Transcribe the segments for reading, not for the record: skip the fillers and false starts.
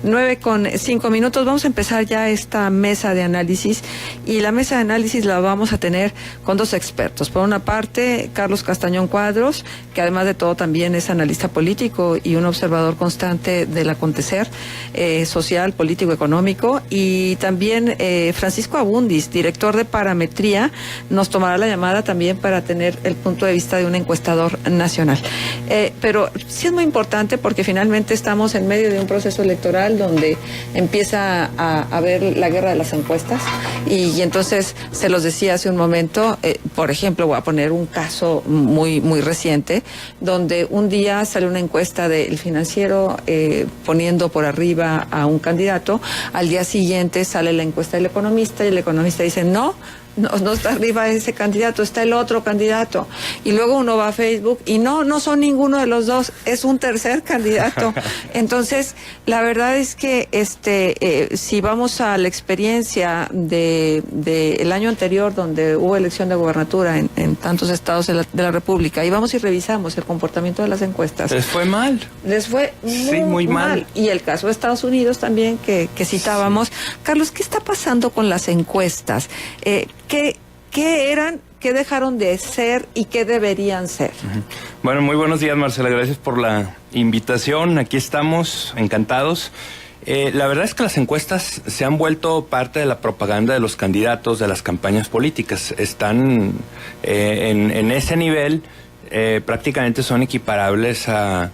9:05. Vamos a empezar ya esta mesa de análisis, y la mesa de análisis la vamos a tener con dos expertos. Por una parte, Carlos Castañón Cuadros, que además de todo también es analista político y un observador constante del acontecer social, político, económico, y también Francisco Abundis, director de Parametría, nos tomará la llamada también para tener el punto de vista de un encuestador nacional. Pero sí es muy importante porque finalmente estamos en medio de un proceso electoral donde empieza a haber la guerra de las encuestas, y entonces se los decía hace un momento, por ejemplo, voy a poner un caso muy reciente, donde un día sale una encuesta del Financiero poniendo por arriba a un candidato, al día siguiente sale la encuesta del Economista y el Economista dice no está arriba ese candidato, está el otro candidato. Y luego uno va a Facebook y no son ninguno de los dos, es un tercer candidato. Entonces, la verdad es que si vamos a la experiencia de el año anterior, donde hubo elección de gobernatura en tantos estados de la República, y vamos y revisamos el comportamiento de las encuestas. Les fue mal. Les fue muy mal. Y el caso de Estados Unidos también, que citábamos. Sí. Carlos, ¿qué está pasando con las encuestas? ¿Qué eran, qué dejaron de ser y qué deberían ser? Bueno, muy buenos días, Marcela, gracias por la invitación. Aquí estamos, encantados. La verdad es que las encuestas se han vuelto parte de la propaganda de los candidatos, de las campañas políticas. Están en ese nivel, prácticamente son equiparables a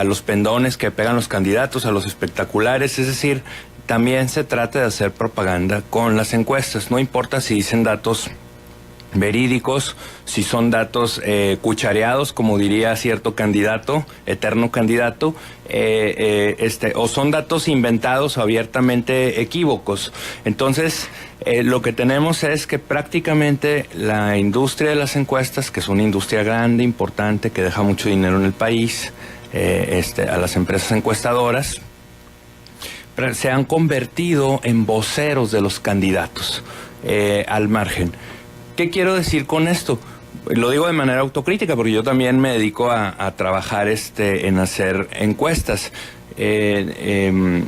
los pendones que pegan los candidatos, a los espectaculares, es decir, también se trata de hacer propaganda con las encuestas. No importa si dicen datos verídicos, si son datos cuchareados, como diría cierto candidato, eterno candidato, o son datos inventados o abiertamente equívocos. Entonces, lo que tenemos es que prácticamente la industria de las encuestas, que es una industria grande, importante, que deja mucho dinero en el país, a las empresas encuestadoras, se han convertido en voceros de los candidatos al margen. ¿Qué quiero decir con esto? Lo digo de manera autocrítica porque yo también me dedico a trabajar en hacer encuestas. Es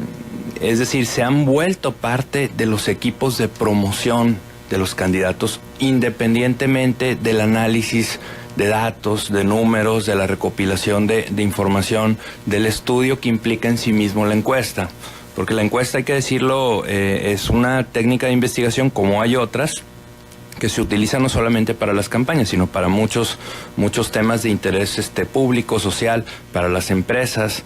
decir, se han vuelto parte de los equipos de promoción de los candidatos, independientemente del análisis de datos, de números, de la recopilación de información, del estudio que implica en sí mismo la encuesta. Porque la encuesta, hay que decirlo, es una técnica de investigación, como hay otras, que se utiliza no solamente para las campañas, sino para muchos temas de interés público, social, para las empresas,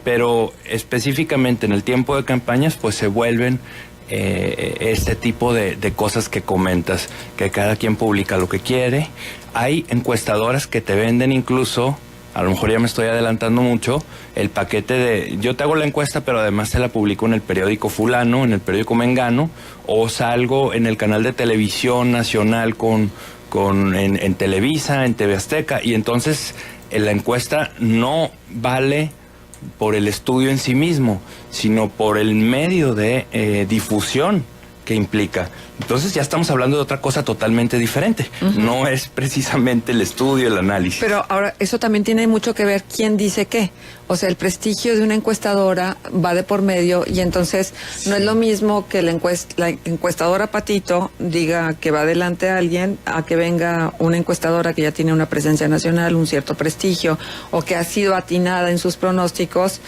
pero específicamente en el tiempo de campañas, pues se vuelven este tipo de cosas que comentas, que cada quien publica lo que quiere. Hay encuestadoras que te venden incluso, a lo mejor ya me estoy adelantando mucho, el paquete de, yo te hago la encuesta, pero además te la publico en el periódico fulano, en el periódico mengano, o salgo en el canal de televisión nacional en Televisa, en TV Azteca, y entonces la encuesta no vale por el estudio en sí mismo, sino por el medio de difusión que implica. Entonces ya estamos hablando de otra cosa totalmente diferente. No es precisamente el estudio, el análisis. Pero ahora, eso también tiene mucho que ver quién dice qué. O sea, el prestigio de una encuestadora va de por medio, y entonces no es lo mismo que la encuestadora Patito diga que va adelante a alguien, a que venga una encuestadora que ya tiene una presencia nacional, un cierto prestigio, o que ha sido atinada en sus pronósticos,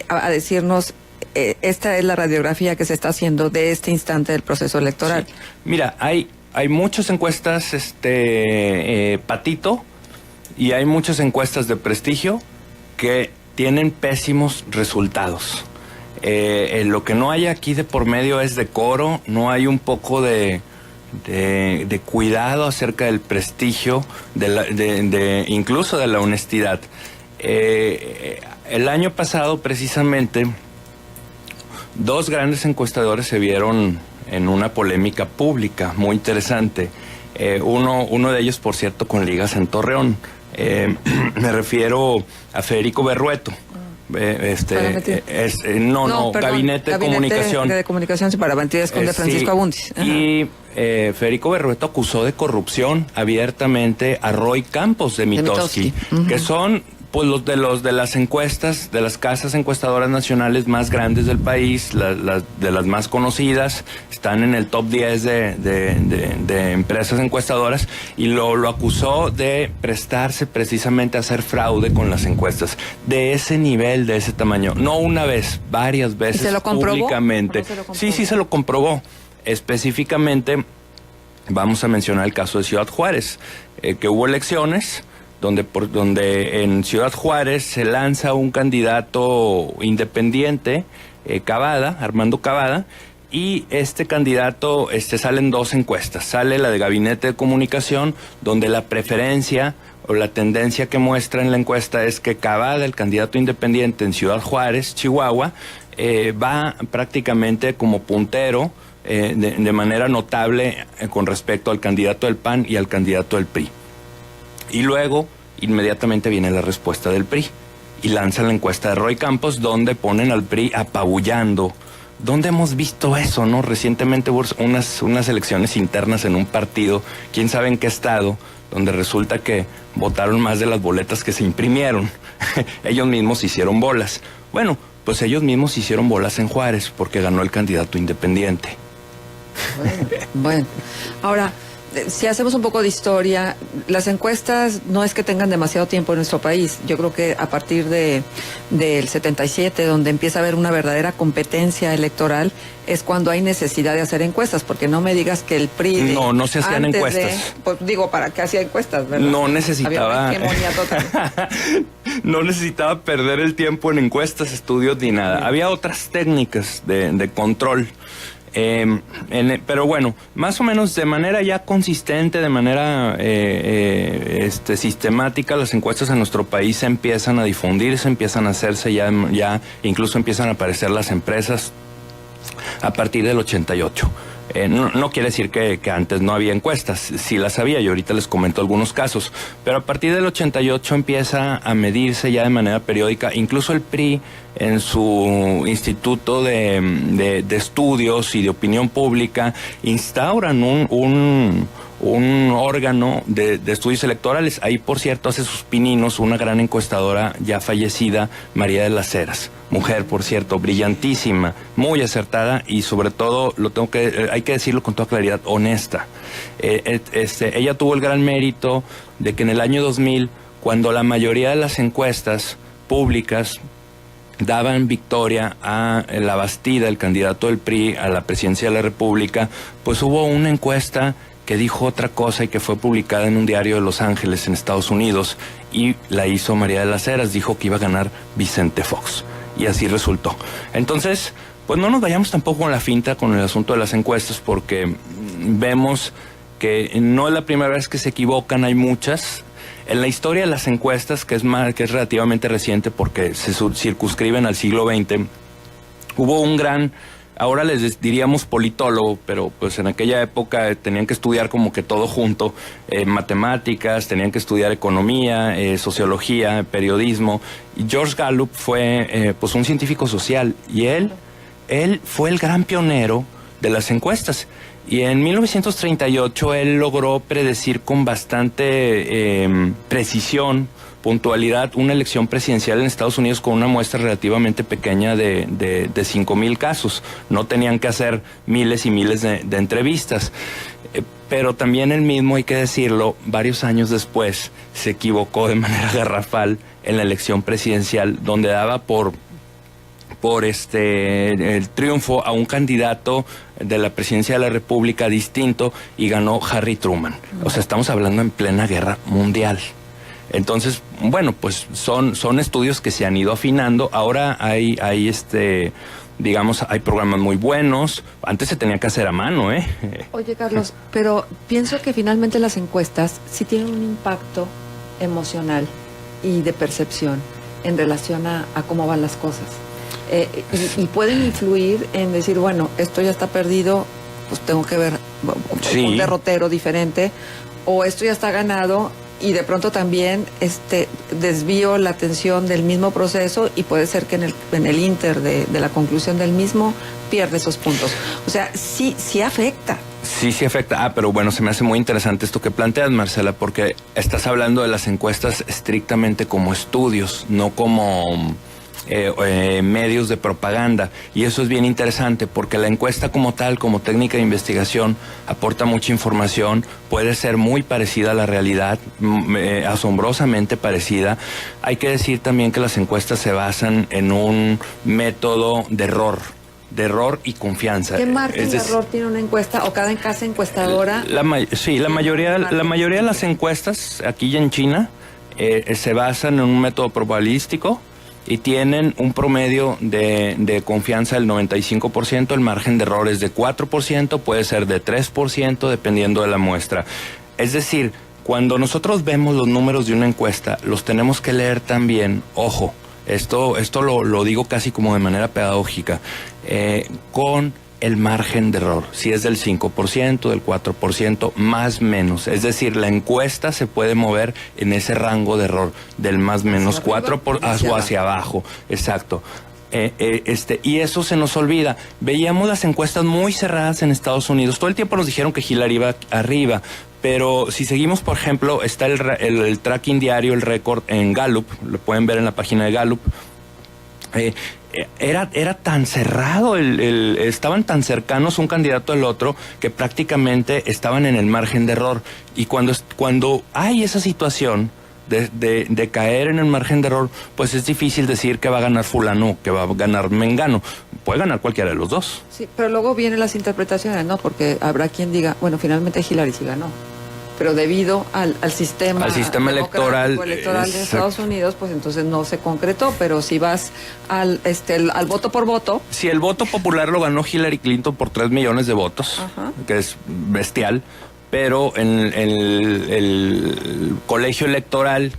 a decirnos: esta es la radiografía que se está haciendo de este instante del proceso electoral. Sí. Mira, hay muchas encuestas Patito, y hay muchas encuestas de prestigio que tienen pésimos resultados. Lo que no hay aquí de por medio es decoro, no hay un poco de cuidado acerca del prestigio, incluso de la honestidad. El año pasado, precisamente, dos grandes encuestadores se vieron en una polémica pública muy interesante. Uno de ellos, por cierto, con ligas en Torreón. Me refiero a Federico Berrueto. Gabinete de Comunicación. De Comunicación para mentiras con de Francisco Abundis. Y Federico Berrueto acusó de corrupción abiertamente a Roy Campos de Mitofsky, que son Pues los de las encuestas, de las casas encuestadoras nacionales más grandes del país, de las más conocidas, están en el top 10 de empresas encuestadoras, y lo acusó de prestarse precisamente a hacer fraude con las encuestas. De ese nivel, de ese tamaño. No una vez, varias veces. ¿Y se lo comprobó? Públicamente. Sí, se lo comprobó. Específicamente, vamos a mencionar el caso de Ciudad Juárez, que hubo elecciones donde en Ciudad Juárez se lanza un candidato independiente, Cavada, Armando Cavada, y este candidato sale en 2 encuestas. Sale la de Gabinete de Comunicación, donde la preferencia o la tendencia que muestra en la encuesta es que Cavada, el candidato independiente en Ciudad Juárez, Chihuahua, va prácticamente como puntero de manera notable con respecto al candidato del PAN y al candidato del PRI. Y luego, inmediatamente viene la respuesta del PRI. Y lanzan la encuesta de Roy Campos, donde ponen al PRI apabullando. ¿Dónde hemos visto eso, no? Recientemente hubo unas elecciones internas en un partido, quién sabe en qué estado, donde resulta que votaron más de las boletas que se imprimieron. Ellos mismos hicieron bolas. Bueno, pues ellos mismos hicieron bolas en Juárez, porque ganó el candidato independiente. Bueno. Ahora, si hacemos un poco de historia, las encuestas no es que tengan demasiado tiempo en nuestro país. Yo creo que a partir del 77, donde empieza a haber una verdadera competencia electoral, es cuando hay necesidad de hacer encuestas, porque no me digas que el PRI... No se hacían encuestas. Pues digo, ¿para qué hacía encuestas, verdad? No necesitaba... Había una hegemonía total. No necesitaba perder el tiempo en encuestas, estudios ni nada. Había otras técnicas de control. Pero bueno, más o menos de manera ya consistente, de manera sistemática, las encuestas en nuestro país se empiezan a difundirse, empiezan a hacerse ya incluso empiezan a aparecer las empresas a partir del 88. No quiere decir que antes no había encuestas, sí las había, y ahorita les comento algunos casos, pero a partir del 88 empieza a medirse ya de manera periódica. Incluso el PRI, en su Instituto de Estudios y de Opinión Pública, instauran un órgano de estudios electorales. Ahí, por cierto, hace sus pininos una gran encuestadora ya fallecida, María de las Heras. Mujer, por cierto, brillantísima, muy acertada, y sobre todo, hay que decirlo con toda claridad, honesta. Ella tuvo el gran mérito de que en el año 2000, cuando la mayoría de las encuestas públicas daban victoria a la Bastida, el candidato del PRI a la presidencia de la República, pues hubo una encuesta que dijo otra cosa y que fue publicada en un diario de Los Ángeles, en Estados Unidos, y la hizo María de las Heras. Dijo que iba a ganar Vicente Fox, y así resultó. Entonces, pues no nos vayamos tampoco con la finta con el asunto de las encuestas, porque vemos que no es la primera vez que se equivocan, hay muchas. En la historia de las encuestas, que es relativamente reciente porque se circunscriben al siglo XX, hubo un gran... Ahora les diríamos politólogo, pero pues en aquella época tenían que estudiar como que todo junto, matemáticas, tenían que estudiar economía, sociología, periodismo. Y George Gallup fue pues un científico social, y él fue el gran pionero de las encuestas. Y en 1938 él logró predecir con bastante precisión, puntualidad, una elección presidencial en Estados Unidos con una muestra relativamente pequeña de 5,000 casos. No tenían que hacer miles y miles de entrevistas. Pero también él mismo, hay que decirlo, varios años después se equivocó de manera garrafal en la elección presidencial, donde daba por el triunfo a un candidato de la presidencia de la República distinto, y ganó Harry Truman. O sea, estamos hablando en plena guerra mundial. Entonces, bueno, pues son estudios que se han ido afinando. Ahora hay digamos, hay programas muy buenos. Antes se tenía que hacer a mano, ¿eh? Oye, Carlos, pero pienso que finalmente las encuestas sí tienen un impacto emocional y de percepción en relación a cómo van las cosas. Y pueden influir en decir, bueno, esto ya está perdido, pues tengo que ver un derrotero diferente, o esto ya está ganado, y de pronto también desvío la atención del mismo proceso, y puede ser que en el inter de la conclusión del mismo pierde esos puntos. O sea, sí afecta. Sí afecta. Pero bueno, se me hace muy interesante esto que planteas, Marcela, porque estás hablando de las encuestas estrictamente como estudios, no como medios de propaganda, y eso es bien interesante porque la encuesta como tal, como técnica de investigación, aporta mucha información, puede ser muy parecida a la realidad, asombrosamente parecida. Hay que decir también que las encuestas se basan en un método de error y confianza. ¿Qué margen de error tiene una encuesta o cada casa encuestadora? La mayoría de las encuestas aquí en China se basan en un método probabilístico y tienen un promedio de confianza del 95%, el margen de error es de 4%, puede ser de 3%, dependiendo de la muestra. Es decir, cuando nosotros vemos los números de una encuesta, los tenemos que leer también, ojo, esto lo digo casi como de manera pedagógica, con el margen de error, si es del 5%, del 4%, más menos. Es decir, la encuesta se puede mover en ese rango de error, del más menos 4 o hacia abajo. Exacto. Y eso se nos olvida. Veíamos las encuestas muy cerradas en Estados Unidos. Todo el tiempo nos dijeron que Hillary iba arriba. Pero si seguimos, por ejemplo, está el tracking diario, el récord en Gallup, lo pueden ver en la página de Gallup. Era tan cerrado, estaban tan cercanos un candidato al otro que prácticamente estaban en el margen de error. Y cuando hay esa situación de caer en el margen de error, pues es difícil decir que va a ganar fulano, que va a ganar mengano. Puede ganar cualquiera de los dos. Sí, pero luego vienen las interpretaciones, ¿no? Porque habrá quien diga, bueno, finalmente Hillary sí ganó. Pero debido al sistema electoral de Estados Unidos, pues entonces no se concretó. Pero si vas al voto por voto. Si el voto popular lo ganó Hillary Clinton por 3 millones de votos, que es bestial, pero en el colegio electoral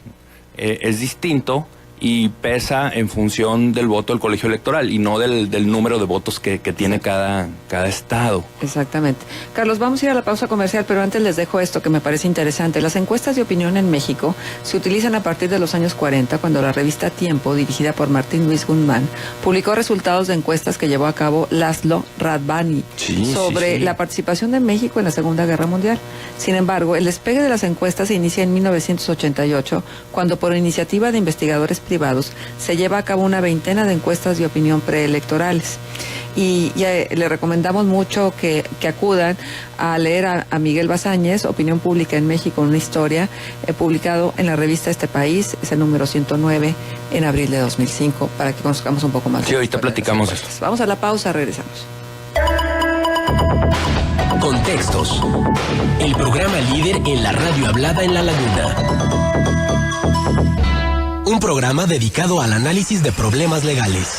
es distinto y pesa en función del voto del colegio electoral y no del número de votos que tiene cada estado. Exactamente. Carlos, vamos a ir a la pausa comercial, pero antes les dejo esto que me parece interesante. Las encuestas de opinión en México se utilizan a partir de los años 40, cuando la revista Tiempo, dirigida por Martín Luis Guzmán, publicó resultados de encuestas que llevó a cabo Laszlo Radványi sobre la participación de México en la Segunda Guerra Mundial. Sin embargo, el despegue de las encuestas se inicia en 1988, cuando por iniciativa de investigadores privados se lleva a cabo una veintena de encuestas de opinión preelectorales. Y le recomendamos mucho que acudan a leer a Miguel Bazáñez, Opinión Pública en México, una historia, publicado en la revista Este País, es el número 109, en abril de 2005, para que conozcamos un poco más. Sí, ahorita platicamos esto. Vamos a la pausa, regresamos. Contextos. El programa líder en la radio hablada en La Laguna. Un programa dedicado al análisis de problemas legales.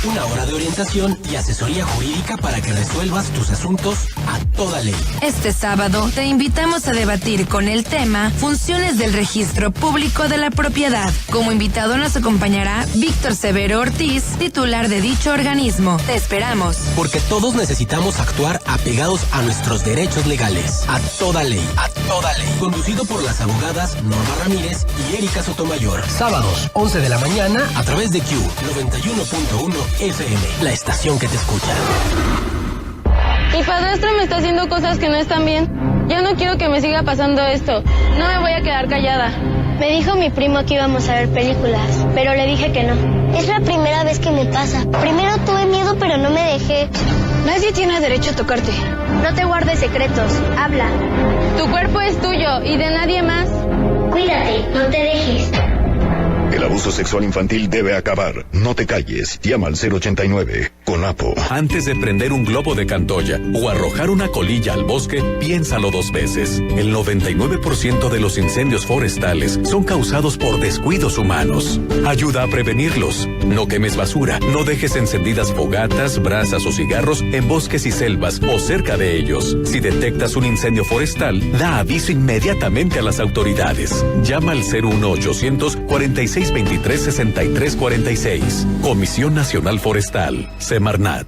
Una hora de orientación y asesoría jurídica para que resuelvas tus asuntos a toda ley. Este sábado te invitamos a debatir con el tema Funciones del Registro Público de la Propiedad. Como invitado nos acompañará Víctor Severo Ortiz, titular de dicho organismo. Te esperamos. Porque todos necesitamos actuar apegados a nuestros derechos legales. A toda ley. A toda ley. Conducido por las abogadas Norma Ramírez y Erika Sotomayor. Sábados, 11 de la mañana, a través de Q 91.1 FM, la estación que te escucha. Mi padrastro me está haciendo cosas que no están bien. Ya no quiero que me siga pasando esto. No me voy a quedar callada. Me dijo mi primo que íbamos a ver películas, pero le dije que no. Es la primera vez que me pasa. Primero tuve miedo, pero no me dejé. Nadie tiene derecho a tocarte. No te guardes secretos, habla. Tu cuerpo es tuyo y de nadie más. Cuídate, no te dejes. El abuso sexual infantil debe acabar. No te calles. Llama al 089. CONAPO. Antes de prender un globo de Cantoya o arrojar una colilla al bosque, piénsalo 2 veces. El 99% de los incendios forestales son causados por descuidos humanos. Ayuda a prevenirlos. No quemes basura. No dejes encendidas fogatas, brasas o cigarros en bosques y selvas o cerca de ellos. Si detectas un incendio forestal, da aviso inmediatamente a las autoridades. Llama al 01800 4623 6346. Comisión Nacional Forestal. Semarnat.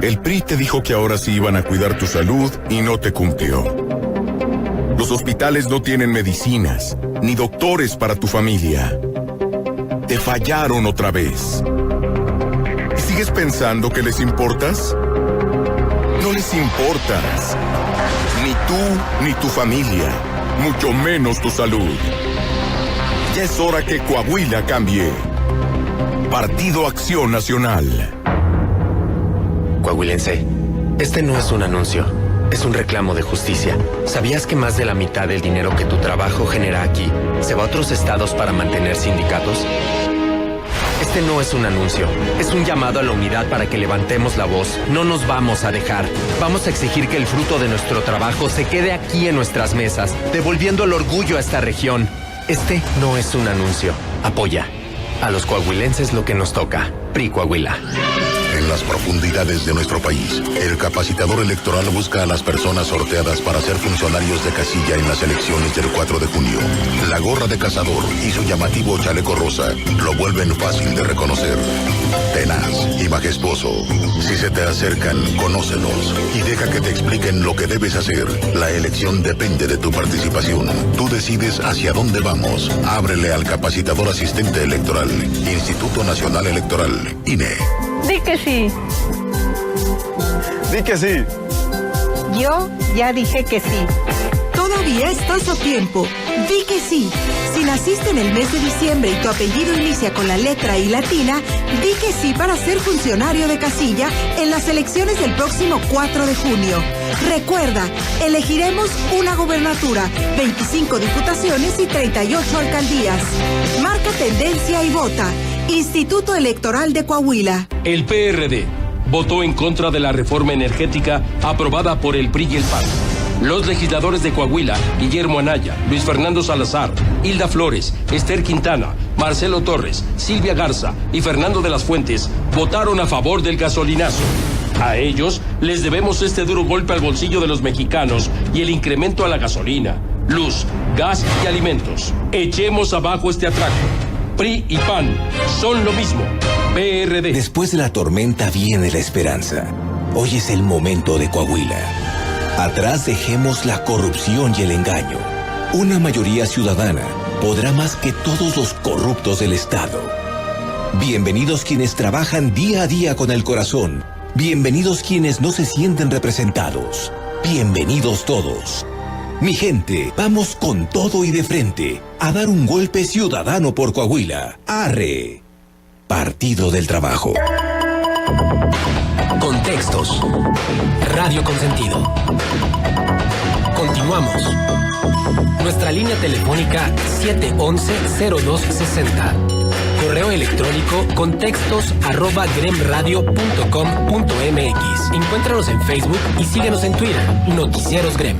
El PRI te dijo que ahora sí iban a cuidar tu salud y no te cumplió. Los hospitales no tienen medicinas, ni doctores para tu familia. Te fallaron otra vez. ¿Y sigues pensando que les importas? No les importas. Ni tú, ni tu familia. Mucho menos tu salud. Ya es hora que Coahuila cambie. Partido Acción Nacional. Coahuilense, este no es un anuncio, es un reclamo de justicia. ¿Sabías que más de la mitad del dinero que tu trabajo genera aquí se va a otros estados para mantener sindicatos? Este no es un anuncio, es un llamado a la unidad para que levantemos la voz. No nos vamos a dejar. Vamos a exigir que el fruto de nuestro trabajo se quede aquí en nuestras mesas, devolviendo el orgullo a esta región. Este no es un anuncio. Apoya a los coahuilenses lo que nos toca. PRI Coahuila. En las profundidades de nuestro país, el capacitador electoral busca a las personas sorteadas para ser funcionarios de casilla en las elecciones del 4 de junio. La gorra de cazador y su llamativo chaleco rosa lo vuelven fácil de reconocer. Tenaz y majestuoso. Si se te acercan, conócelos y deja que te expliquen lo que debes hacer. La elección depende de tu participación. Tú decides hacia dónde vamos. Ábrele al capacitador asistente electoral. Instituto Nacional Electoral, INE. Di que sí. Di que sí. Yo ya dije que sí. Todavía estás a tiempo. Di que sí. Si naciste en el mes de diciembre y tu apellido inicia con la letra I latina, di que sí para ser funcionario de casilla en las elecciones del próximo 4 de junio. Recuerda, elegiremos una gobernatura, 25 diputaciones y 38 alcaldías. Marca tendencia y vota. Instituto Electoral de Coahuila. El PRD votó en contra de la reforma energética aprobada por el PRI y el PAN. Los legisladores de Coahuila, Guillermo Anaya, Luis Fernando Salazar, Hilda Flores, Esther Quintana, Marcelo Torres, Silvia Garza y Fernando de las Fuentes votaron a favor del gasolinazo. A ellos les debemos este duro golpe al bolsillo de los mexicanos y el incremento a la gasolina, luz, gas y alimentos. Echemos abajo este atraco. PRI y PAN son lo mismo. PRD. Después de la tormenta viene la esperanza. Hoy es el momento de Coahuila. Atrás dejemos la corrupción y el engaño. Una mayoría ciudadana podrá más que todos los corruptos del Estado. Bienvenidos quienes trabajan día a día con el corazón. Bienvenidos quienes no se sienten representados. Bienvenidos todos. Mi gente, vamos con todo y de frente a dar un golpe ciudadano por Coahuila. ¡Arre! Partido del Trabajo. Contextos. Radio Consentido. Continuamos. Nuestra línea telefónica 711-0260. Correo electrónico contextos@gremradio.com.mx. Encuéntranos en Facebook y síguenos en Twitter. Noticieros Grem.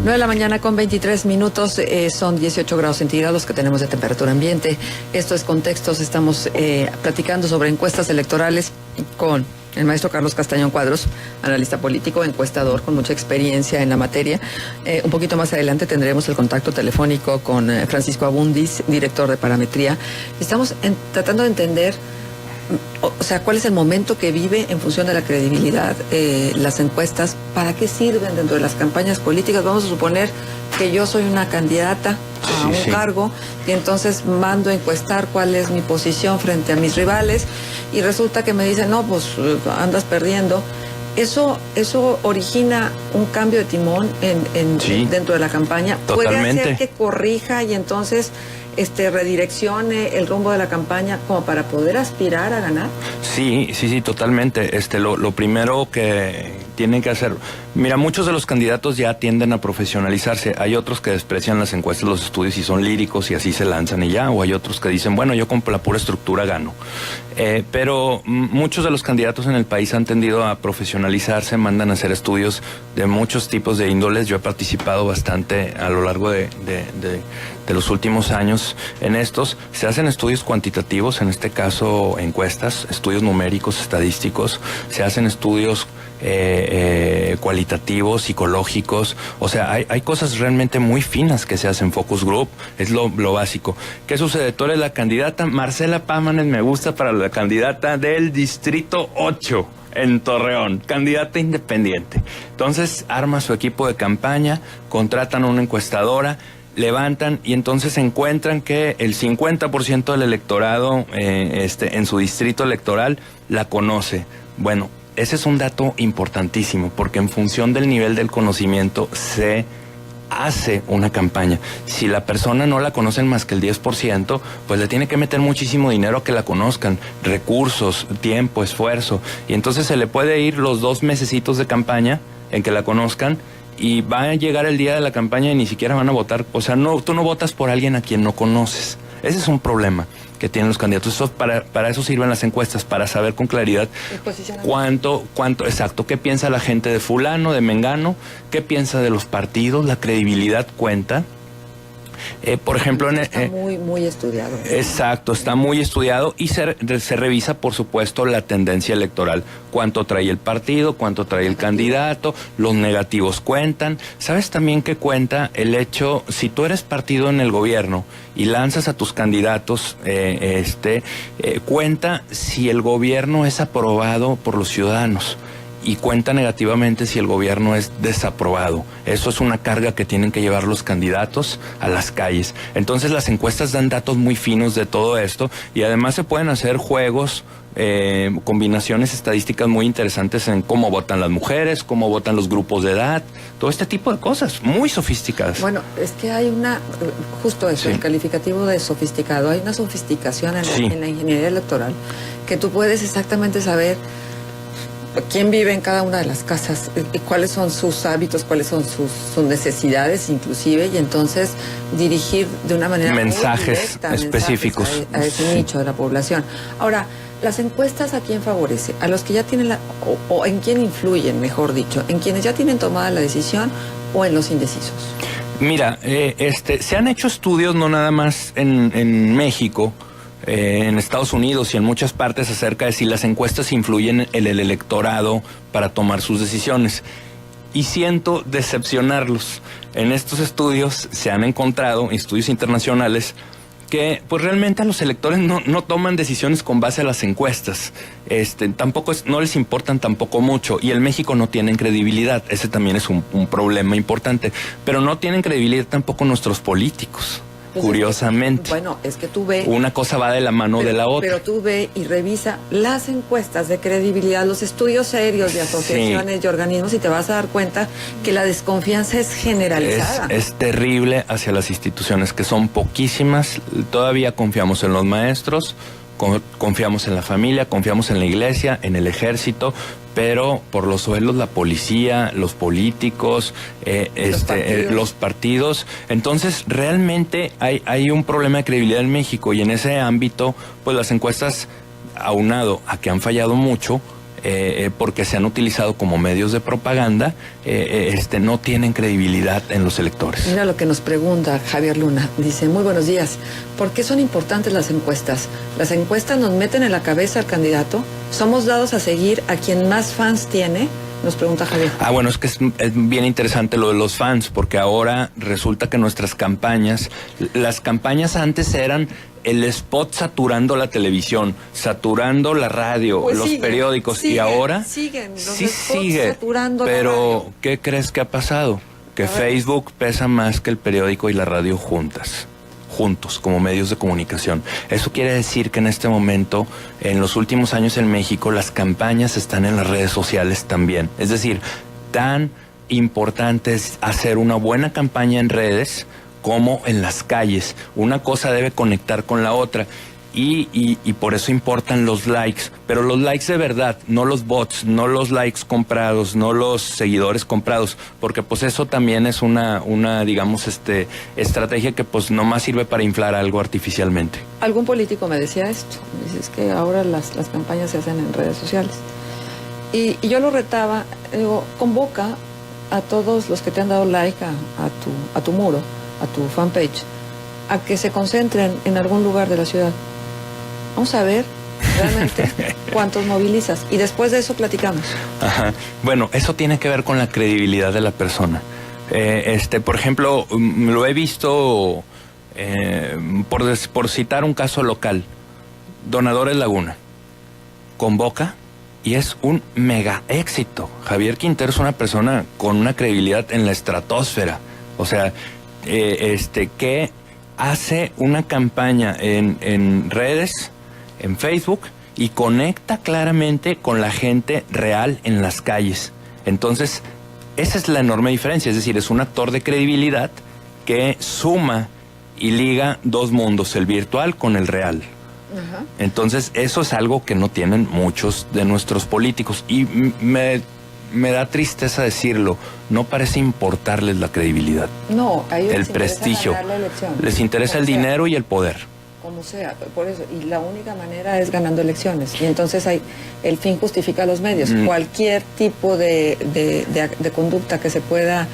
9 de la mañana con 23 minutos, son 18 grados centígrados que tenemos de temperatura ambiente. Esto es Contextos, estamos platicando sobre encuestas electorales con el maestro Carlos Castañón Cuadros, analista político, encuestador con mucha experiencia en la materia. Un poquito más adelante tendremos el contacto telefónico con Francisco Abundis, director de Parametría. Estamos tratando de entender, o sea, cuál es el momento que vive en función de la credibilidad, las encuestas, para qué sirven dentro de las campañas políticas. Vamos a suponer que yo soy una candidata a un cargo y entonces mando a encuestar cuál es mi posición frente a mis rivales y resulta que me dicen, no, pues andas perdiendo. Eso origina un cambio de timón dentro de la campaña. Totalmente. Puede hacer que corrija y entonces redireccione el rumbo de la campaña como para poder aspirar a ganar. Sí, totalmente. Lo primero que tienen que hacer, mira, muchos de los candidatos ya tienden a profesionalizarse. Hay otros que desprecian las encuestas, los estudios y son líricos y así se lanzan y ya, o hay otros que dicen, bueno, yo con la pura estructura gano. Pero muchos de los candidatos en el país han tendido a profesionalizarse, mandan a hacer estudios de muchos tipos de índoles. Yo he participado bastante a lo largo de los últimos años en estos. Se hacen estudios cuantitativos, en este caso encuestas, estudios numéricos, estadísticos, se hacen estudios cualitativos, psicológicos, o sea, hay cosas realmente muy finas que se hacen. Focus group es lo básico. ¿Qué sucede? Tú eres la candidata, Marcela Pámanes me gusta para la candidata del Distrito 8 en Torreón, candidata independiente. Entonces arma su equipo de campaña, contratan a una encuestadora, levantan y entonces encuentran que el 50% del electorado en su distrito electoral la conoce. Bueno, ese es un dato importantísimo, porque en función del nivel del conocimiento se hace una campaña. Si la persona no la conocen más que el 10%, pues le tiene que meter muchísimo dinero a que la conozcan, recursos, tiempo, esfuerzo, y entonces se le puede ir los 2 mesecitos de campaña en que la conozcan, y va a llegar el día de la campaña y ni siquiera van a votar. O sea, tú no votas por alguien a quien no conoces. Ese es un problema que tienen los candidatos. Eso, para eso sirven las encuestas, para saber con claridad cuánto, exacto, qué piensa la gente de fulano, de mengano, qué piensa de los partidos. La credibilidad cuenta. Por ejemplo, está muy estudiado. Exacto, está muy estudiado, y se revisa, por supuesto, la tendencia electoral. Cuánto trae el partido, cuánto trae el candidato, los negativos cuentan. ¿Sabes también que cuenta el hecho, si tú eres partido en el gobierno y lanzas a tus candidatos, cuenta si el gobierno es aprobado por los ciudadanos? Y cuenta negativamente si el gobierno es desaprobado. Eso es una carga que tienen que llevar los candidatos a las calles. Entonces las encuestas dan datos muy finos de todo esto, y además se pueden hacer juegos, combinaciones estadísticas muy interesantes en cómo votan las mujeres, cómo votan los grupos de edad, todo este tipo de cosas muy sofisticadas. Bueno, es que hay justo eso, el calificativo de sofisticado, hay una sofisticación en la ingeniería electoral, que tú puedes exactamente saber quién vive en cada una de las casas, cuáles son sus hábitos, cuáles son sus necesidades inclusive, y entonces dirigir de una manera mensajes específicos a ese nicho de la población. Ahora, las encuestas, ¿a quién favorece? A los que ya tienen o en quién influyen, mejor dicho, en quienes ya tienen tomada la decisión o en los indecisos. Mira, se han hecho estudios, no nada más en México, en Estados Unidos y en muchas partes, acerca de si las encuestas influyen en el electorado para tomar sus decisiones. Y siento decepcionarlos. En estos estudios se han encontrado, estudios internacionales, que pues realmente a los electores no toman decisiones con base a las encuestas. Tampoco no les importan tampoco mucho, y en México no tienen credibilidad. Ese también es un problema importante. Pero no tienen credibilidad tampoco nuestros políticos. Curiosamente. Bueno, es que tú ve... Una cosa va de la mano de la otra. Pero tú ve y revisa las encuestas de credibilidad, los estudios serios de asociaciones y organismos, y te vas a dar cuenta que la desconfianza es generalizada. Es terrible hacia las instituciones, que son poquísimas. Todavía confiamos en los maestros, confiamos en la familia, confiamos en la iglesia, en el ejército, pero por los suelos la policía, los políticos, los partidos. Entonces realmente hay un problema de credibilidad en México, y en ese ámbito pues las encuestas, aunado a que han fallado mucho, porque se han utilizado como medios de propaganda, no tienen credibilidad en los electores. Mira lo que nos pregunta Javier Luna. Dice: muy buenos días. ¿Por qué son importantes las encuestas? ¿Las encuestas nos meten en la cabeza al candidato? ¿Somos dados a seguir a quien más fans tiene? Nos pregunta Javier. Bueno, es que es bien interesante lo de los fans, porque ahora resulta que nuestras campañas, las campañas antes eran el spot saturando la televisión, saturando la radio, pues los periódicos, y ahora siguen los sí spots sigue, saturando pero la radio. ¿qué crees que ha pasado? Que Facebook pesa más que el periódico y la radio juntos, como medios de comunicación. Eso quiere decir que en este momento, en los últimos años en México, las campañas están en las redes sociales también. Es decir, tan importante es hacer una buena campaña en redes como en las calles. Una cosa debe conectar con la otra. Y por eso importan los likes, pero los likes de verdad, no los bots, no los likes comprados, no los seguidores comprados, porque pues eso también es una digamos, estrategia que pues nomás sirve para inflar algo artificialmente. Algún político me decía esto, dices que ahora las campañas se hacen en redes sociales. Y yo lo retaba, digo, convoca a todos los que te han dado like a tu muro, a tu fanpage, a que se concentren en algún lugar de la ciudad. Vamos a ver realmente cuántos movilizas, y después de eso platicamos. Ajá. Bueno, eso tiene que ver con la credibilidad de la persona. Por ejemplo, lo he visto, por citar un caso local, Donadores Laguna convoca y es un mega éxito. Javier Quintero es una persona con una credibilidad en la estratosfera. O sea, que hace una campaña en redes, en Facebook, y conecta claramente con la gente real en las calles. Entonces, esa es la enorme diferencia, es decir, es un actor de credibilidad que suma y liga dos mundos, el virtual con el real. Ajá. Entonces, eso es algo que no tienen muchos de nuestros políticos, y me da tristeza decirlo, no parece importarles la credibilidad. No, a ellos el les prestigio, ganar la elección. Les interesa el dinero y el poder. Como sea, por eso, y la única manera es ganando elecciones, y entonces el fin justifica los medios. Cualquier tipo de conducta que se pueda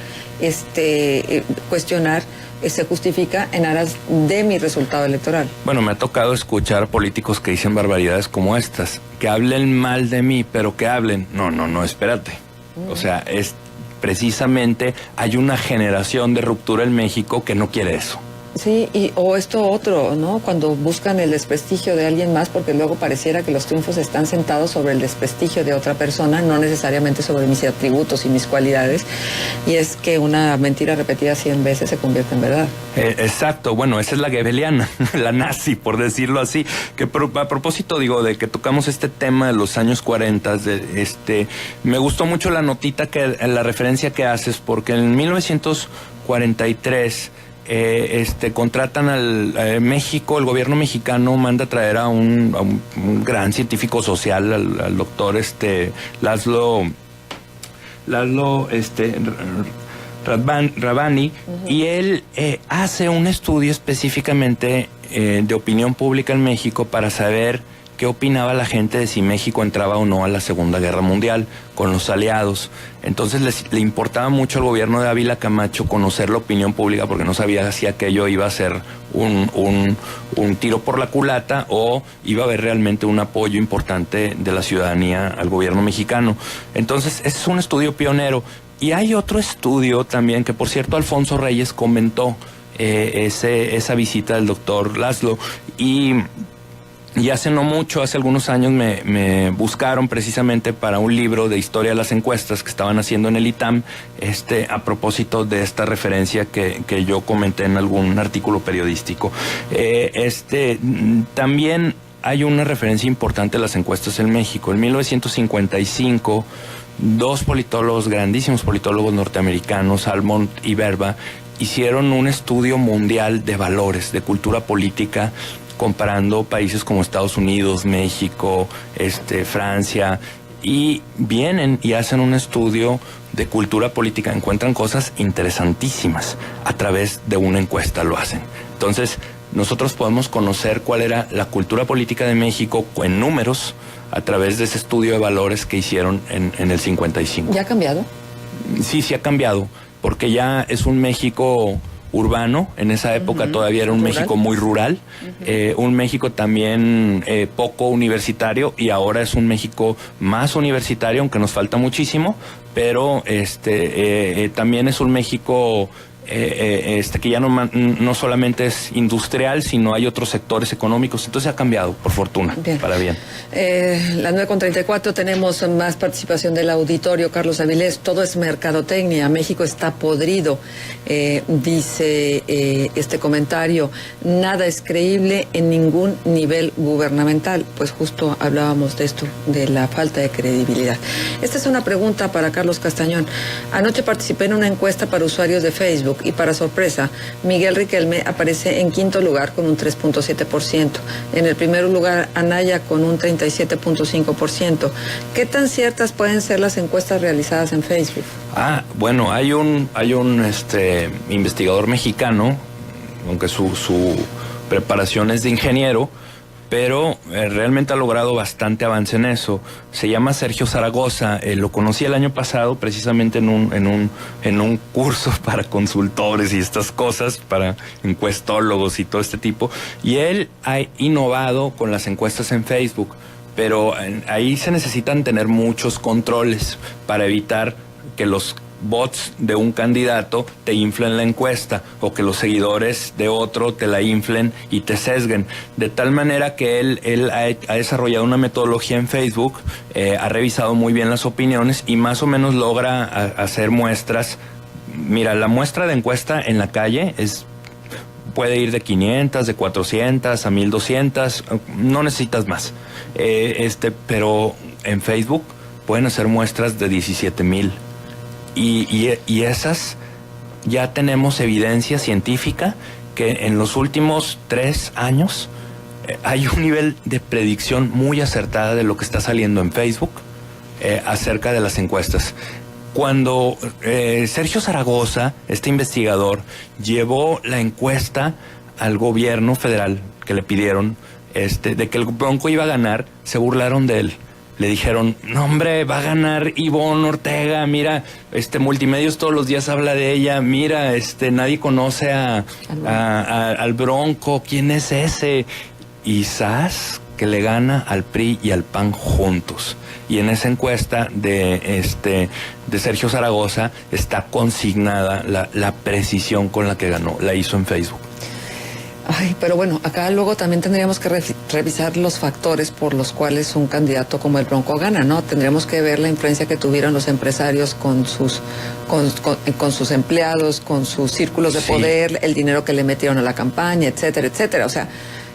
cuestionar se justifica en aras de mi resultado electoral. Bueno, me ha tocado escuchar políticos que dicen barbaridades como estas, que hablen mal de mí, pero que hablen, no, espérate. O sea, es precisamente, hay una generación de ruptura en México que no quiere eso. Sí, o esto otro, ¿no? Cuando buscan el desprestigio de alguien más, porque luego pareciera que los triunfos están sentados sobre el desprestigio de otra persona, no necesariamente sobre mis atributos y mis cualidades, y es que una mentira repetida 100 veces se convierte en verdad. Exacto, bueno, esa es la goebbeliana, la nazi, por decirlo así, que a propósito, digo, de que tocamos este tema de los años 40, me gustó mucho la notita, la referencia que haces, porque en 1943... contratan al México, el gobierno mexicano manda a traer a un gran científico social, al doctor Laszlo Radványi, y él hace un estudio específicamente de opinión pública en México para saber qué opinaba la gente de si México entraba o no a la Segunda Guerra Mundial con los aliados. Entonces le importaba mucho al gobierno de Ávila Camacho conocer la opinión pública, porque no sabía si aquello iba a ser un tiro por la culata o iba a haber realmente un apoyo importante de la ciudadanía al gobierno mexicano. Entonces, ese es un estudio pionero. Y hay otro estudio también que, por cierto, Alfonso Reyes comentó esa visita del doctor Laszlo, y hace no mucho, hace algunos años me buscaron precisamente para un libro de historia de las encuestas que estaban haciendo en el ITAM, a propósito de esta referencia que yo comenté en algún artículo periodístico. También hay una referencia importante a las encuestas en México. En 1955, dos politólogos, grandísimos politólogos norteamericanos, Almond y Verba, hicieron un estudio mundial de valores, de cultura política, comparando países como Estados Unidos, México, Francia, y vienen y hacen un estudio de cultura política, encuentran cosas interesantísimas a través de una encuesta, lo hacen. Entonces, nosotros podemos conocer cuál era la cultura política de México en números a través de ese estudio de valores que hicieron en el 55. ¿Ya ha cambiado? Sí ha cambiado, porque ya es un México urbano. En esa época todavía era un México muy rural, un México también poco universitario, y ahora es un México más universitario, aunque nos falta muchísimo, pero también es un México que ya no solamente es industrial, sino hay otros sectores económicos. Entonces ha cambiado, por fortuna, para bien. Las 9:34, tenemos más participación del auditorio. Carlos Avilés, todo es mercadotecnia, México está podrido, dice este comentario, nada es creíble en ningún nivel gubernamental. Pues justo hablábamos de esto, de la falta de credibilidad. Esta es una pregunta para Carlos Castañón. Anoche participé en una encuesta para usuarios de Facebook, y para sorpresa, Miguel Riquelme aparece en quinto lugar con un 3.7%. En el primer lugar, Anaya con un 37.5%. ¿Qué tan ciertas pueden ser las encuestas realizadas en Facebook? Bueno, hay un investigador mexicano, aunque su preparación es de ingeniero, pero realmente ha logrado bastante avance en eso. Se llama Sergio Zaragoza, lo conocí el año pasado precisamente en un curso para consultores y estas cosas, para encuestólogos y todo este tipo, y él ha innovado con las encuestas en Facebook, pero ahí se necesitan tener muchos controles para evitar que los bots de un candidato te inflen la encuesta, o que los seguidores de otro te la inflen y te sesguen, de tal manera que él ha desarrollado una metodología en Facebook, ha revisado muy bien las opiniones y más o menos logra hacer muestras mira, la muestra de encuesta en la calle puede ir de 500, de 400 a 1200, no necesitas más. Pero en Facebook pueden hacer muestras de 17,000 y esas ya tenemos evidencia científica que en los últimos 3 años hay un nivel de predicción muy acertada de lo que está saliendo en Facebook acerca de las encuestas. Cuando Sergio Zaragoza, este investigador, llevó la encuesta al gobierno federal que le pidieron de que el Bronco iba a ganar, se burlaron de él. Le dijeron, no hombre, va a ganar Ivonne Ortega, mira, Multimedios todos los días habla de ella, mira, nadie conoce al Bronco, ¿quién es ese? Y ¡zas! Que le gana al PRI y al PAN juntos. Y en esa encuesta de Sergio Zaragoza está consignada la precisión con la que ganó, la hizo en Facebook. Ay, pero bueno, acá luego también tendríamos que revisar los factores por los cuales un candidato como el Bronco gana, ¿no? Tendríamos que ver la influencia que tuvieron los empresarios con sus empleados, con sus círculos de poder, el dinero que le metieron a la campaña, etcétera, etcétera. O sea,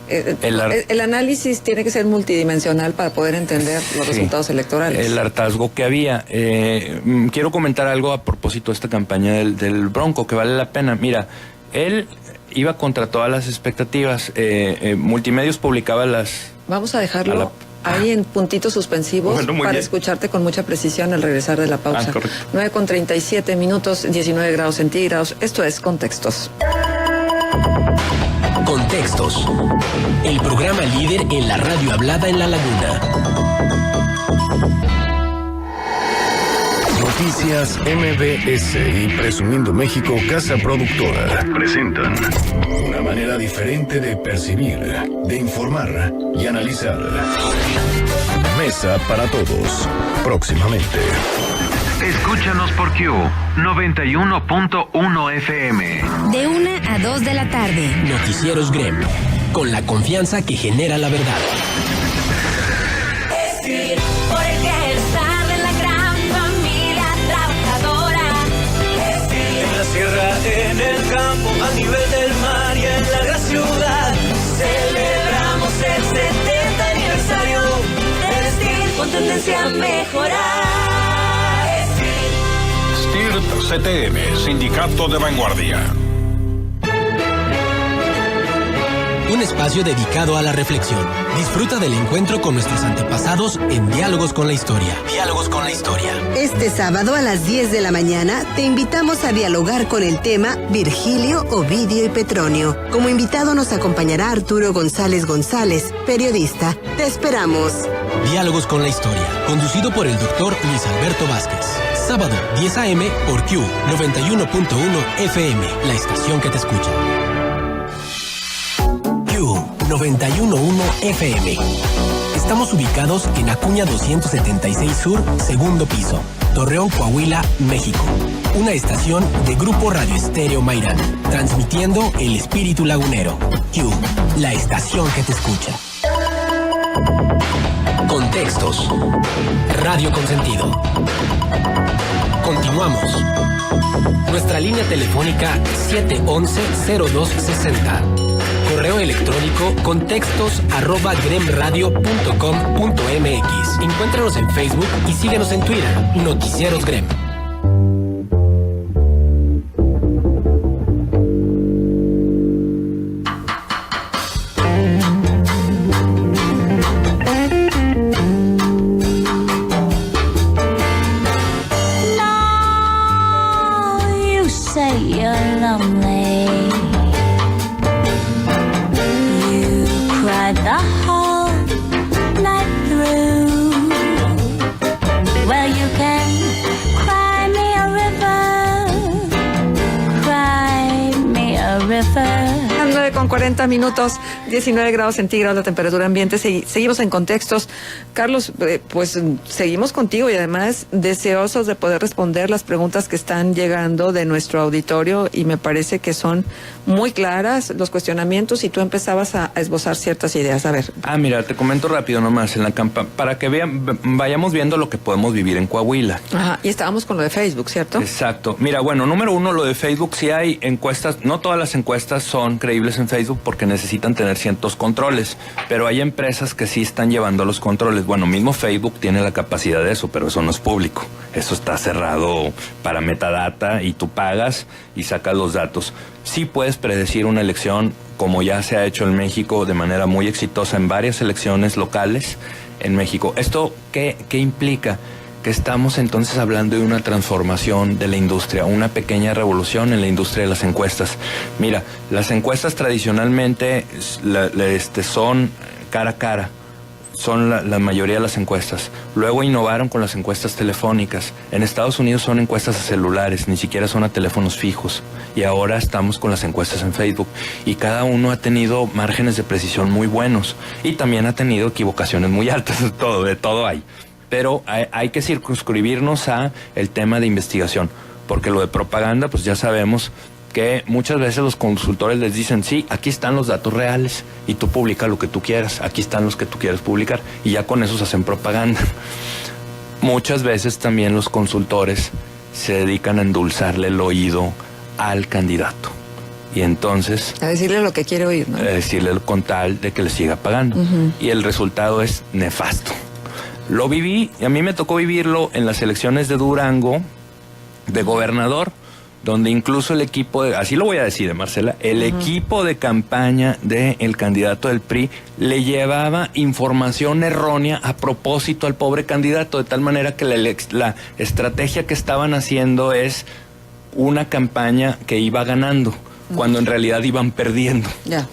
el análisis tiene que ser multidimensional para poder entender los resultados electorales. El hartazgo que había. Quiero comentar algo a propósito de esta campaña del Bronco, que vale la pena. Mira, él iba contra todas las expectativas. Multimedios publicaba las... Vamos a dejarlo ahí en puntitos suspensivos para escucharte con mucha precisión al regresar de la pausa. 9:37 minutos, 19 grados centígrados. Esto es Contextos. Contextos. El programa líder en la radio hablada en La Laguna. Noticias MBS y Presumiendo México Casa Productora presentan una manera diferente de percibir, de informar y analizar. Mesa para Todos. Próximamente. Escúchanos por Q 91.1 FM. De 1 a 2 de la tarde. Noticieros Grem. Con la confianza que genera la verdad. Por el bienestar de la gran familia trabajadora. En la sierra, en el campo, a nivel del mar y en la gran ciudad. Celebramos el 70 aniversario del STIR con tendencia a mejorar. STIR CTM, Sindicato de Vanguardia. Un espacio dedicado a la reflexión. Disfruta del encuentro con nuestros antepasados en Diálogos con la Historia. Diálogos con la Historia. Este sábado a las 10 de la mañana te invitamos a dialogar con el tema Virgilio, Ovidio y Petronio. Como invitado nos acompañará Arturo González González, periodista. Te esperamos. Diálogos con la Historia, conducido por el doctor Luis Alberto Vázquez. Sábado, 10 a.m. por Q 91.1 FM, la estación que te escucha. Q 91.1 FM. Estamos ubicados en Acuña 276 Sur, segundo piso, Torreón, Coahuila, México. Una estación de Grupo Radio Estéreo Mairán, transmitiendo el espíritu lagunero. Q, la estación que te escucha. Contextos. Radio con sentido. Continuamos. Nuestra línea telefónica 711-0260. Correo electrónico contextos@gremradio.com.mx. Encuéntranos en Facebook y síguenos en Twitter. Noticieros Grem. Con 40 minutos, 19 grados centígrados la temperatura ambiente. Seguimos en contextos. Carlos, pues seguimos contigo y además deseosos de poder responder las preguntas que están llegando de nuestro auditorio y me parece que son muy claras los cuestionamientos y tú empezabas a esbozar ciertas ideas. A ver. Mira, te comento rápido nomás en la para que vayamos viendo lo que podemos vivir en Coahuila. Ajá, y estábamos con lo de Facebook, ¿cierto? Exacto. Mira, bueno, número uno, lo de Facebook, sí hay encuestas, no todas las encuestas son creíbles en Facebook porque necesitan tener ciertos controles, pero hay empresas que sí están llevando los controles. Bueno, mismo Facebook tiene la capacidad de eso, pero eso no es público. Eso está cerrado para metadata y tú pagas y sacas los datos. Sí puedes predecir una elección, como ya se ha hecho en México de manera muy exitosa en varias elecciones locales en México. ¿Esto qué implica? Que estamos entonces hablando de una transformación de la industria, una pequeña revolución en la industria de las encuestas. Mira, las encuestas tradicionalmente son cara a cara, son la mayoría de las encuestas. Luego innovaron con las encuestas telefónicas. En Estados Unidos son encuestas a celulares, ni siquiera son a teléfonos fijos. Y ahora estamos con las encuestas en Facebook. Y cada uno ha tenido márgenes de precisión muy buenos. Y también ha tenido equivocaciones muy altas, de todo hay. Pero hay que circunscribirnos a el tema de investigación, porque lo de propaganda, pues ya sabemos que muchas veces los consultores les dicen, sí, aquí están los datos reales y tú publica lo que tú quieras, aquí están los que tú quieres publicar y ya con eso se hacen propaganda. Muchas veces también los consultores se dedican a endulzarle el oído al candidato y entonces... A decirle lo que quiere oír, ¿no? A decirle con tal de que le siga pagando. Y el resultado es nefasto. Lo viví, y a mí me tocó vivirlo en las elecciones de Durango, de gobernador, donde incluso el equipo, así lo voy a decir, Marcela, el equipo de campaña del candidato del PRI le llevaba información errónea a propósito al pobre candidato, de tal manera que la estrategia que estaban haciendo es una campaña que iba ganando, cuando en realidad iban perdiendo. Ya.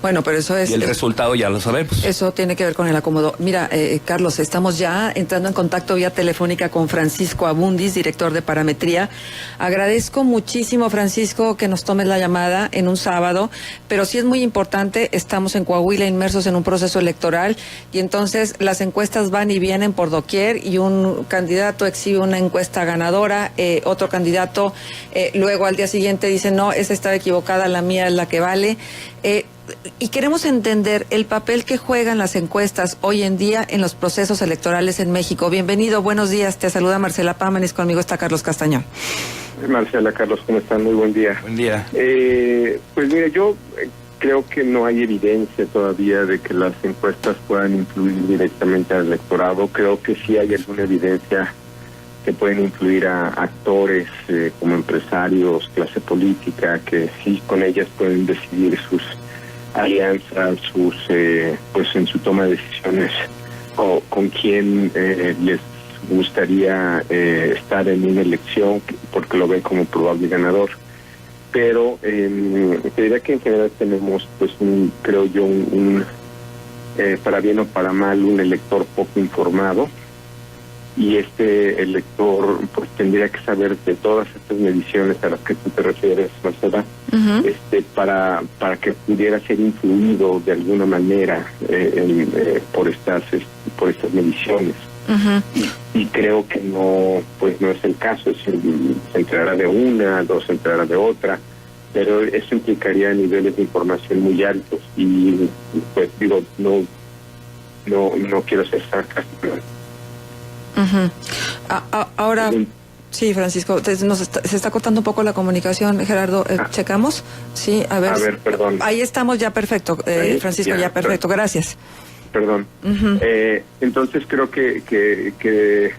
Bueno, pero eso es... Y el resultado ya lo sabemos. Eso tiene que ver con el acomodo. Mira, Carlos, estamos ya entrando en contacto vía telefónica con Francisco Abundis, director de Parametría. Agradezco muchísimo, Francisco, que nos tomes la llamada en un sábado, pero sí es muy importante, estamos en Coahuila inmersos en un proceso electoral y entonces las encuestas van y vienen por doquier y un candidato exhibe una encuesta ganadora, otro candidato luego al día siguiente dice, no, esa está equivocada, la mía es la que vale. Y queremos entender el papel que juegan las encuestas hoy en día en los procesos electorales en México. Bienvenido, buenos días. Te saluda Marcela Pámanes, conmigo está Carlos Castañón. Marcela, Carlos, ¿cómo están? Muy buen día. Buen día. Pues mire, yo creo que no hay evidencia todavía de que las encuestas puedan influir directamente al electorado. Creo que sí hay alguna evidencia que pueden influir a actores como empresarios, clase política, que sí con ellas pueden decidir sus alianzas, pues en su toma de decisiones o con quién les gustaría estar en una elección porque lo ven como probable ganador. Pero te diría que en general tenemos, pues, creo yo, para bien o para mal, un elector poco informado. Y este elector pues tendría que saber de todas estas mediciones a las que tú te refieres, Marcela, para que pudiera ser influido de alguna manera por estas mediciones. Y creo que no es el caso, se enterará de una, dos se enterará de otra, pero eso implicaría niveles de información muy altos y pues digo, no quiero ser sarcástico. Ahora, sí, Francisco, se está cortando un poco la comunicación, Gerardo, ¿checamos? Sí, a ver, perdón. Ahí estamos, ya perfecto, Francisco, ya perfecto, gracias. Perdón. Entonces creo que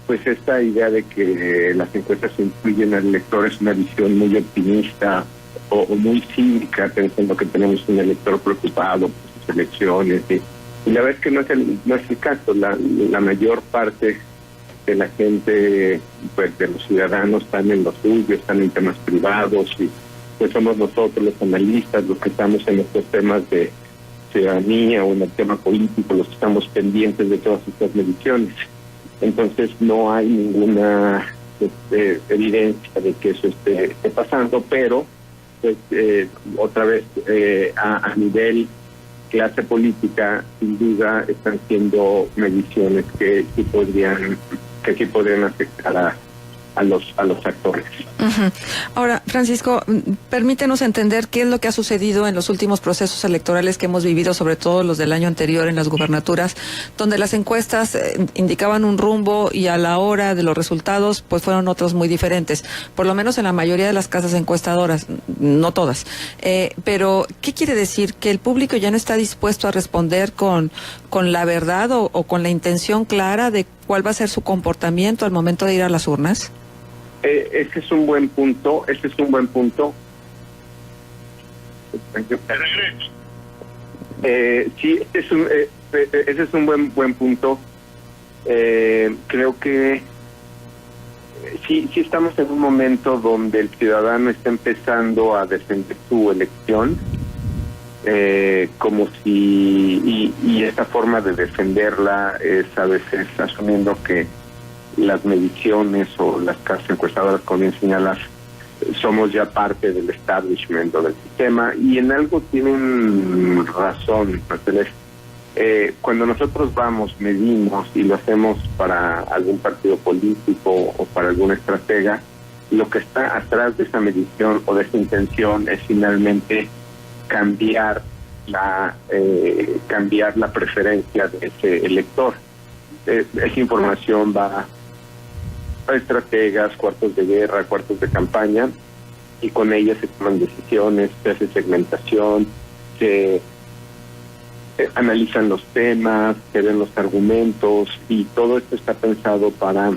pues esta idea de que las encuestas influyen al elector es una visión muy optimista o muy cínica, pensando que tenemos un elector preocupado por sus elecciones y la verdad es que no es el caso. La mayor parte de la gente, pues de los ciudadanos, están en lo suyo, están en temas privados y pues somos nosotros los analistas los que estamos en estos temas de ciudadanía o en el tema político los que estamos pendientes de todas estas mediciones. Entonces no hay ninguna evidencia de que eso esté pasando, pero pues otra vez a nivel clase política, sin duda están siendo mediciones que sí podrían afectar a los actores. Uh-huh. Ahora, Francisco, permítenos entender qué es lo que ha sucedido en los últimos procesos electorales que hemos vivido, sobre todo los del año anterior en las gubernaturas, donde las encuestas indicaban un rumbo y a la hora de los resultados pues fueron otros muy diferentes, por lo menos en la mayoría de las casas encuestadoras, no todas. Pero, ¿qué quiere decir? ¿Que el público ya no está dispuesto a responder con la verdad o con la intención clara de cuál va a ser su comportamiento al momento de ir a las urnas? Ese es un buen punto, sí, ese es un buen punto. Creo que sí estamos en un momento donde el ciudadano está empezando a defender su elección, como si, y esta forma de defenderla es a veces asumiendo que las mediciones o las casas encuestadoras, como bien señalas, somos ya parte del establishment o del sistema, y en algo tienen razón. Cuando nosotros vamos, medimos y lo hacemos para algún partido político o para alguna estratega, lo que está atrás de esa medición o de esa intención es finalmente cambiar la preferencia de ese elector. Esa información va a estrategas, cuartos de guerra, cuartos de campaña, y con ellas se toman decisiones, se hace segmentación, se analizan los temas, se ven los argumentos, y todo esto está pensado para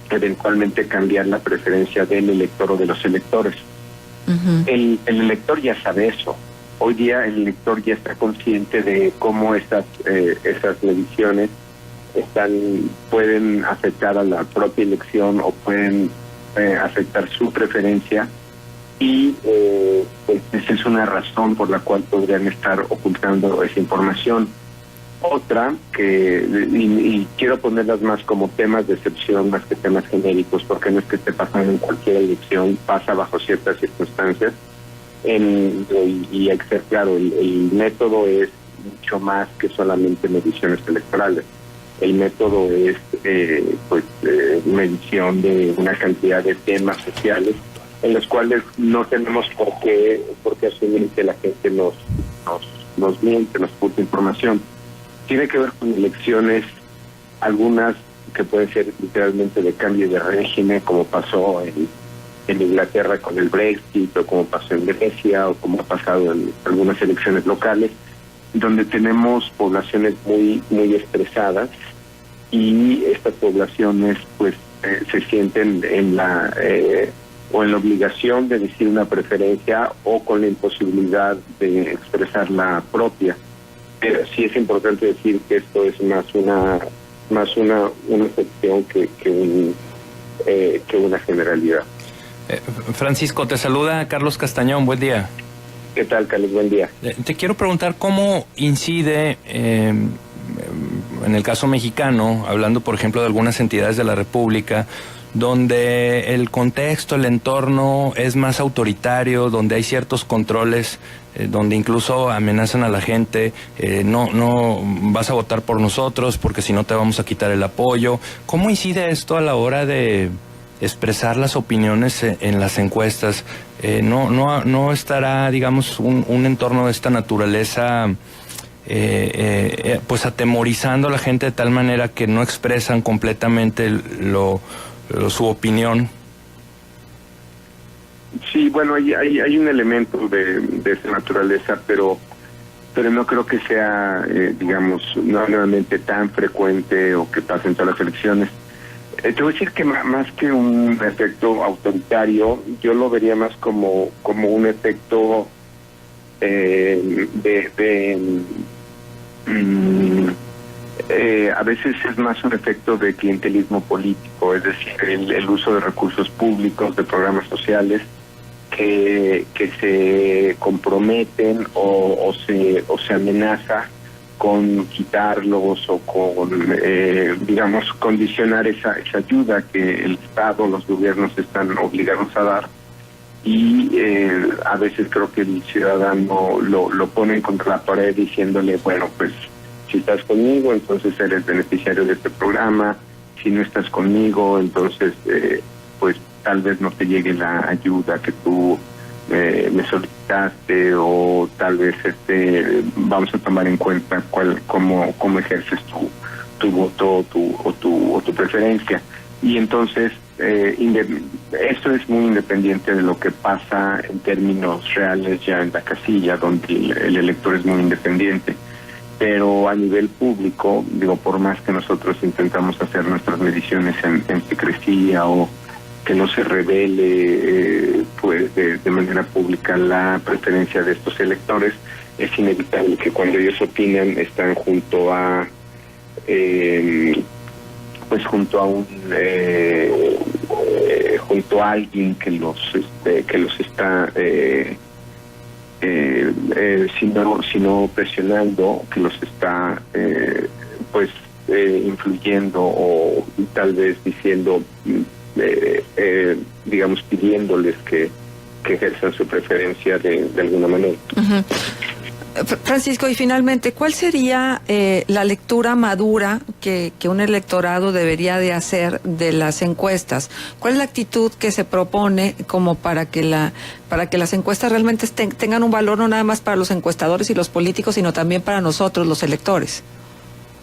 eventualmente cambiar la preferencia del elector o de los electores. Uh-huh. El elector ya sabe eso. Hoy día el elector ya está consciente de cómo esas mediciones pueden afectar a la propia elección o pueden afectar su preferencia, y pues esa es una razón por la cual podrían estar ocultando esa información. Otra, y quiero ponerlas más como temas de excepción más que temas genéricos, porque no es que esté pasando en cualquier elección, pasa bajo ciertas circunstancias, y hay que ser claro, el método es mucho más que solamente mediciones electorales. El método es medición de una cantidad de temas sociales en los cuales no tenemos por qué asumir que la gente nos miente, nos oculta información. Tiene que ver con elecciones, algunas que pueden ser literalmente de cambio de régimen, como pasó en Inglaterra con el Brexit, o como pasó en Grecia, o como ha pasado en algunas elecciones locales, donde tenemos poblaciones muy estresadas, y estas poblaciones pues se sienten en la obligación de decir una preferencia o con la imposibilidad de expresar la propia. Pero sí es importante decir que esto es más una excepción que una generalidad. Francisco, te saluda Carlos Castañón, buen día. ¿Qué tal, Carlos? Buen día. Te quiero preguntar cómo incide, en el caso mexicano, hablando por ejemplo de algunas entidades de la República, donde el contexto, el entorno es más autoritario, donde hay ciertos controles, donde incluso amenazan a la gente, no vas a votar por nosotros porque si no te vamos a quitar el apoyo. ¿Cómo incide esto a la hora de expresar las opiniones en las encuestas? No estará, digamos, un entorno de esta naturaleza pues atemorizando a la gente de tal manera que no expresan completamente su opinión. Sí, bueno, hay un elemento de esa naturaleza, pero no creo que sea, digamos, nuevamente tan frecuente o que pase en todas las elecciones. Te voy a decir que más que un efecto autoritario, yo lo vería más como un efecto a veces es más un efecto de clientelismo político, es decir, el uso de recursos públicos, de programas sociales que se comprometen o se amenaza con quitarlos o con, digamos, condicionar esa ayuda que el Estado, los gobiernos están obligados a dar. y a veces creo que el ciudadano lo pone contra la pared diciéndole, bueno, pues si estás conmigo, entonces eres beneficiario de este programa, si no estás conmigo, entonces pues tal vez no te llegue la ayuda que tú me solicitaste, o tal vez vamos a tomar en cuenta cómo ejerces tu voto o tu preferencia. Y entonces esto es muy independiente de lo que pasa en términos reales ya en la casilla, donde el elector es muy independiente. Pero a nivel público, digo, por más que nosotros intentamos hacer nuestras mediciones en secrecía, o que no se revele pues de manera pública la preferencia de estos electores, es inevitable que cuando ellos opinan están junto a junto a alguien que los está si no presionando, que los está influyendo, o tal vez diciendo, digamos, pidiéndoles que ejerzan su preferencia de alguna manera. Uh-huh. Francisco, y finalmente, ¿cuál sería la lectura madura que un electorado debería de hacer de las encuestas? ¿Cuál es la actitud que se propone como para que las encuestas realmente tengan un valor no nada más para los encuestadores y los políticos, sino también para nosotros, los electores?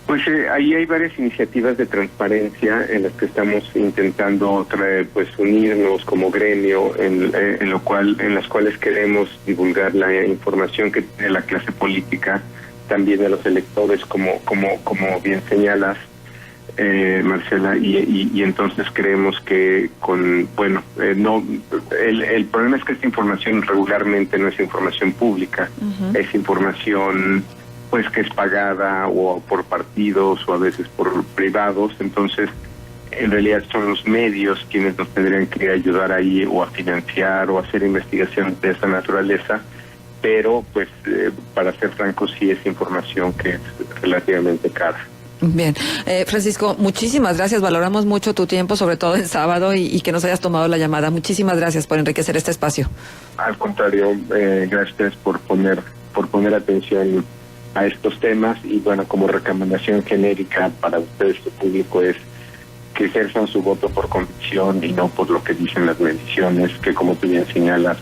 Pues ahí hay varias iniciativas de transparencia en las que estamos intentando unirnos como gremio, en las cuales queremos divulgar la información que tiene la clase política, también a los electores, como bien señalas, Marcela, y entonces creemos que el problema es que esta información regularmente no es información pública, uh-huh. Es información pues que es pagada o por partidos o a veces por privados. Entonces en realidad son los medios quienes nos tendrían que ayudar ahí, o a financiar o a hacer investigación de esa naturaleza, pero pues para ser franco, sí es información que es relativamente cara. Bien, Francisco, muchísimas gracias, valoramos mucho tu tiempo, sobre todo el sábado, y que nos hayas tomado la llamada. Muchísimas gracias por enriquecer este espacio. Al contrario, gracias por poner atención a estos temas, y bueno, como recomendación genérica para ustedes, su público, es que ejerzan su voto por convicción y no por lo que dicen las mediciones, que como tú bien señalas,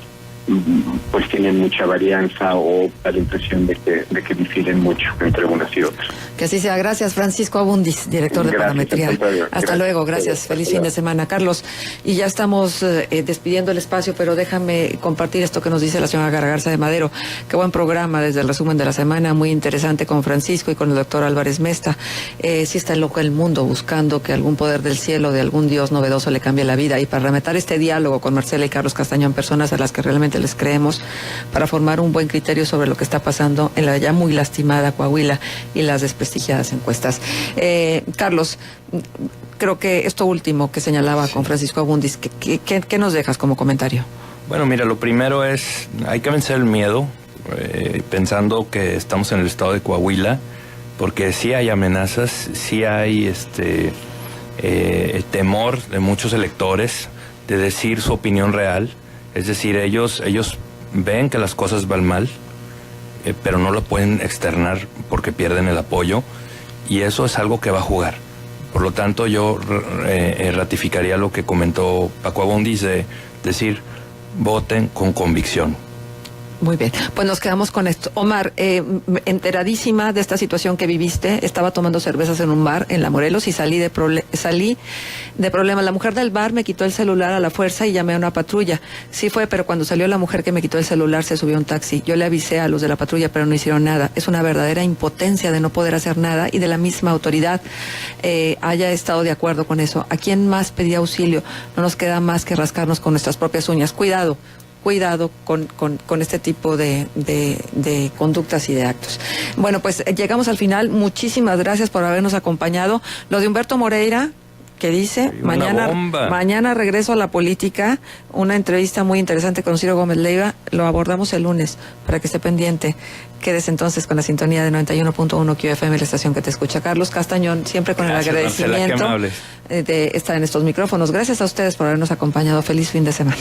pues tienen mucha varianza, o da la impresión de que difieren mucho entre unas y otras. Que así sea. Gracias, Francisco Abundis, director de Parametría. Hasta luego, gracias. Feliz fin de semana, Carlos. Y ya estamos despidiendo el espacio, pero déjame compartir esto que nos dice la señora Gargarza de Madero. Qué buen programa desde el resumen de la semana, muy interesante con Francisco y con el doctor Álvarez Mesta. Sí está loco el mundo buscando que algún poder del cielo, de algún dios novedoso le cambie la vida, y para rematar este diálogo con Marcela y Carlos Castañón, personas a las que realmente les creemos, para formar un buen criterio sobre lo que está pasando en la ya muy lastimada Coahuila y las desprestigiadas encuestas. Carlos, creo que esto último que señalaba con Francisco Abundis, ¿qué nos dejas como comentario? Bueno, mira, lo primero es, hay que vencer el miedo, pensando que estamos en el estado de Coahuila, porque sí hay amenazas, sí hay temor de muchos electores de decir su opinión real. Es decir, ellos ven que las cosas van mal, pero no lo pueden externar porque pierden el apoyo, y eso es algo que va a jugar. Por lo tanto, yo ratificaría lo que comentó Paco Abundis, de decir, voten con convicción. Muy bien, pues nos quedamos con esto. Omar, enteradísima de esta situación que viviste, estaba tomando cervezas en un bar en La Morelos y salí de problemas. La mujer del bar me quitó el celular a la fuerza y llamé a una patrulla. Sí fue, pero cuando salió la mujer que me quitó el celular se subió a un taxi. Yo le avisé a los de la patrulla, pero no hicieron nada. Es una verdadera impotencia de no poder hacer nada y de la misma autoridad haya estado de acuerdo con eso. ¿A quién más pedía auxilio? No nos queda más que rascarnos con nuestras propias uñas. Cuidado con este tipo de conductas y de actos. Bueno, pues llegamos al final. Muchísimas gracias por habernos acompañado. Lo de Humberto Moreira, que dice, mañana regreso a la política, una entrevista muy interesante con Ciro Gómez Leiva, lo abordamos el lunes, para que esté pendiente. Quédese entonces con la sintonía de 91.1 QFM, la estación que te escucha. Carlos Castañón, siempre con el agradecimiento de estar en estos micrófonos. Gracias a ustedes por habernos acompañado. Feliz fin de semana.